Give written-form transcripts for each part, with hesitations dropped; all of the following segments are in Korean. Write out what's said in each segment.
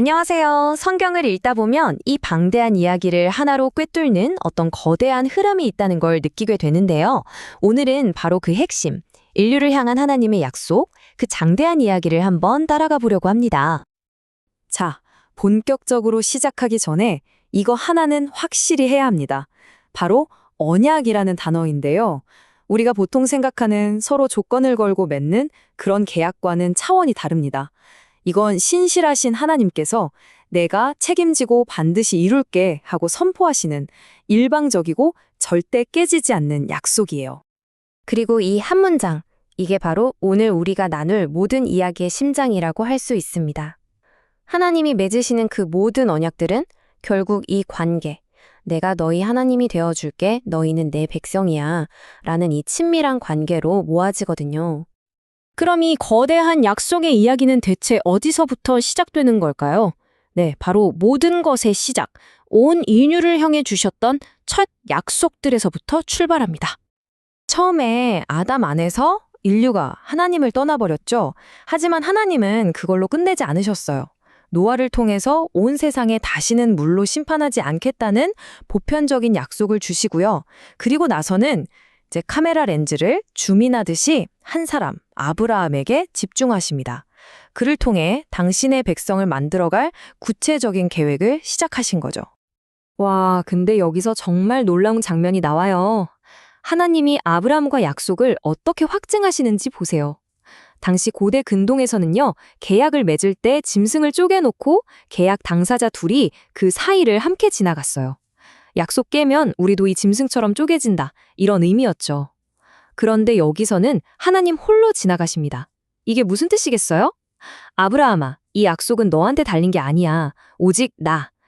안녕하세요. 성경을 읽다 보면 이 방대한 이야기를 하나로 꿰뚫는 어떤 거대한 흐름이 있다는 걸 느끼게 되는데요. 오늘은 바로 그 핵심, 인류를 향한 하나님의 약속, 그 장대한 이야기를 한번 따라가 보려고 합니다. 자, 본격적으로 시작하기 전에 이거 하나는 확실히 해야 합니다. 바로 언약이라는 단어인데요. 우리가 보통 생각하는 서로 조건을 걸고 맺는 그런 계약과는 차원이 다릅니다. 이건 신실하신 하나님께서 내가 책임지고 반드시 이룰게 하고 선포하시는 일방적이고 절대 깨지지 않는 약속이에요. 그리고 이 한 문장, 이게 바로 오늘 우리가 나눌 모든 이야기의 심장이라고 할 수 있습니다. 하나님이 맺으시는 그 모든 언약들은 결국 이 관계, 내가 너희 하나님이 되어줄게, 너희는 내 백성이야 라는 이 친밀한 관계로 모아지거든요. 그럼 이 거대한 약속의 이야기는 대체 어디서부터 시작되는 걸까요? 네, 바로 모든 것의 시작, 온 인류를 향해 주셨던 첫 약속들에서부터 출발합니다. 처음에 아담 안에서 인류가 하나님을 떠나버렸죠. 하지만 하나님은 그걸로 끝내지 않으셨어요. 노아를 통해서 온 세상에 다시는 물로 심판하지 않겠다는 보편적인 약속을 주시고요. 그리고 나서는 이제 카메라 렌즈를 줌인하듯이 한 사람, 아브라함에게 집중하십니다. 그를 통해 당신의 백성을 만들어갈 구체적인 계획을 시작하신 거죠. 와, 근데 여기서 정말 놀라운 장면이 나와요. 하나님이 아브라함과 약속을 어떻게 확증하시는지 보세요. 당시 고대 근동에서는요, 계약을 맺을 때 짐승을 쪼개놓고 계약 당사자 둘이 그 사이를 함께 지나갔어요. 약속 깨면 우리도 이 짐승처럼 쪼개진다, 이런 의미였죠. 그런데 여기서는 하나님 홀로 지나가십니다. 이게 무슨 뜻이겠어요? 아브라함아, 이 약속은 너한테 달린 게 아니야. 오직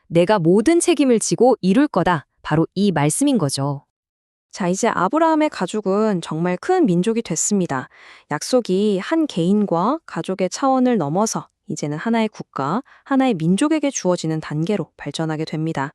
내가 모든 책임을 지고 이룰 거다. 바로 이 말씀인 거죠. 자, 이제 아브라함의 가족은 정말 큰 민족이 됐습니다. 약속이 한 개인과 가족의 차원을 넘어서 이제는 하나의 국가, 하나의 민족에게 주어지는 단계로 발전하게 됩니다.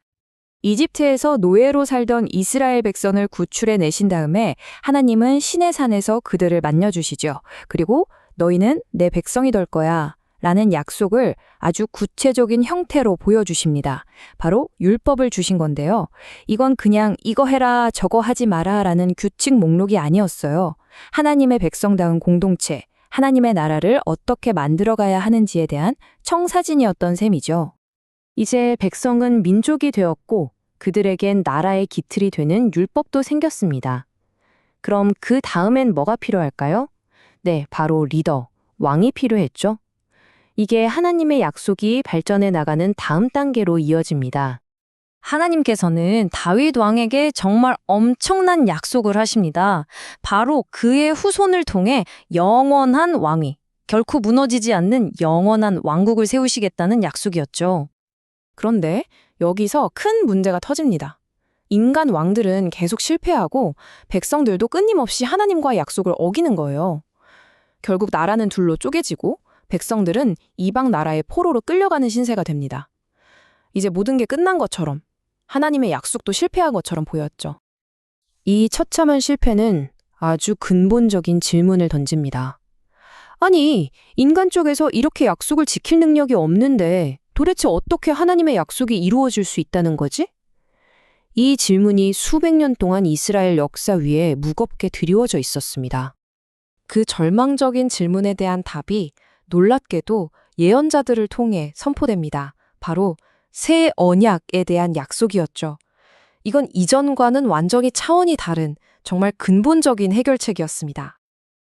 이집트에서 노예로 살던 이스라엘 백성을 구출해 내신 다음에 하나님은 시내산에서 그들을 만나주시죠. 그리고 너희는 내 백성이 될 거야 라는 약속을 아주 구체적인 형태로 보여주십니다. 바로 율법을 주신 건데요. 이건 그냥 이거 해라 저거 하지 마라 라는 규칙 목록이 아니었어요. 하나님의 백성다운 공동체, 하나님의 나라를 어떻게 만들어가야 하는지에 대한 청사진이었던 셈이죠. 이제 백성은 민족이 되었고 그들에겐 나라의 기틀이 되는 율법도 생겼습니다. 그럼 그 다음엔 뭐가 필요할까요? 네, 바로 리더, 왕이 필요했죠. 이게 하나님의 약속이 발전해 나가는 다음 단계로 이어집니다. 하나님께서는 다윗 왕에게 정말 엄청난 약속을 하십니다. 바로 그의 후손을 통해 영원한 왕위, 결코 무너지지 않는 영원한 왕국을 세우시겠다는 약속이었죠. 그런데 여기서 큰 문제가 터집니다. 인간 왕들은 계속 실패하고 백성들도 끊임없이 하나님과의 약속을 어기는 거예요. 결국 나라는 둘로 쪼개지고 백성들은 이방 나라의 포로로 끌려가는 신세가 됩니다. 이제 모든 게 끝난 것처럼 하나님의 약속도 실패한 것처럼 보였죠. 이 처참한 실패는 아주 근본적인 질문을 던집니다. 아니, 인간 쪽에서 이렇게 약속을 지킬 능력이 없는데 도대체 어떻게 하나님의 약속이 이루어질 수 있다는 거지? 이 질문이 수백 년 동안 이스라엘 역사 위에 무겁게 드리워져 있었습니다. 그 절망적인 질문에 대한 답이 놀랍게도 예언자들을 통해 선포됩니다. 바로 새 언약에 대한 약속이었죠. 이건 이전과는 완전히 차원이 다른 정말 근본적인 해결책이었습니다.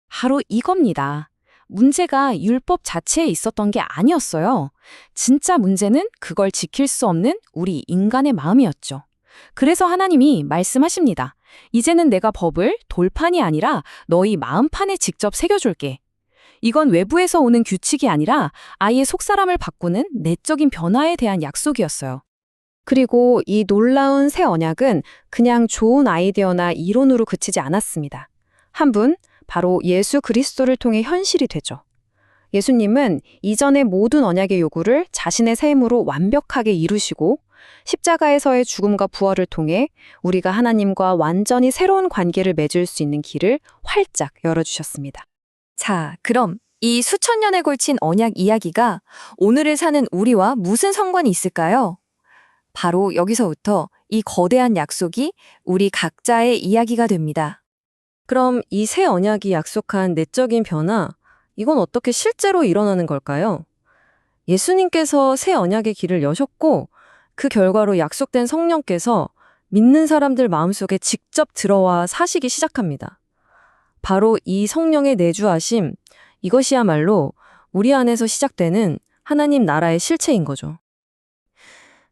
바로 이겁니다. 문제가 율법 자체에 있었던 게 아니었어요. 진짜 문제는 그걸 지킬 수 없는 우리 인간의 마음이었죠. 그래서 하나님이 말씀하십니다. 이제는 내가 법을 돌판이 아니라 너희 마음판에 직접 새겨줄게. 이건 외부에서 오는 규칙이 아니라 아예 속사람을 바꾸는 내적인 변화에 대한 약속이었어요. 그리고 이 놀라운 새 언약은 그냥 좋은 아이디어나 이론으로 그치지 않았습니다. 한 분, 바로 예수 그리스도를 통해 현실이 되죠. 예수님은 이전의 모든 언약의 요구를 자신의 삶으로 완벽하게 이루시고 십자가에서의 죽음과 부활을 통해 우리가 하나님과 완전히 새로운 관계를 맺을 수 있는 길을 활짝 열어주셨습니다. 자, 그럼 이 수천 년에 걸친 언약 이야기가 오늘을 사는 우리와 무슨 상관이 있을까요? 바로 여기서부터 이 거대한 약속이 우리 각자의 이야기가 됩니다. 그럼 이 새 언약이 약속한 내적인 변화, 이건 어떻게 실제로 일어나는 걸까요? 예수님께서 새 언약의 길을 여셨고 그 결과로 약속된 성령께서 믿는 사람들 마음속에 직접 들어와 사시기 시작합니다. 바로 이 성령의 내주하심, 이것이야말로 우리 안에서 시작되는 하나님 나라의 실체인 거죠.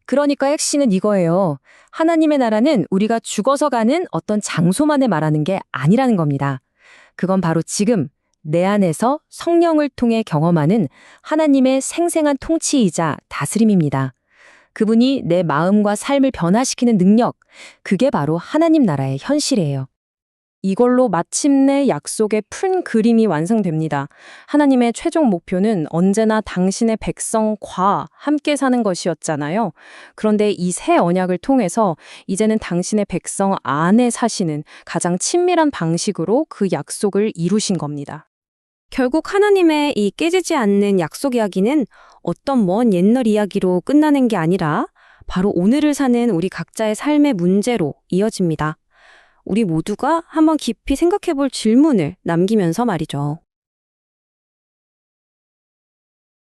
그러니까 핵심은 이거예요. 하나님의 나라는 우리가 죽어서 가는 어떤 장소만을 말하는 게 아니라는 겁니다. 그건 바로 지금 내 안에서 성령을 통해 경험하는 하나님의 생생한 통치이자 다스림입니다. 그분이 내 마음과 삶을 변화시키는 능력, 그게 바로 하나님 나라의 현실이에요. 이걸로 마침내 약속의 큰 그림이 완성됩니다. 하나님의 최종 목표는 언제나 당신의 백성과 함께 사는 것이었잖아요. 그런데 이 새 언약을 통해서 이제는 당신의 백성 안에 사시는 가장 친밀한 방식으로 그 약속을 이루신 겁니다. 결국 하나님의 이 깨지지 않는 약속 이야기는 어떤 먼 옛날 이야기로 끝나는 게 아니라 바로 오늘을 사는 우리 각자의 삶의 문제로 이어집니다. 우리 모두가 한번 깊이 생각해 볼 질문을 남기면서 말이죠.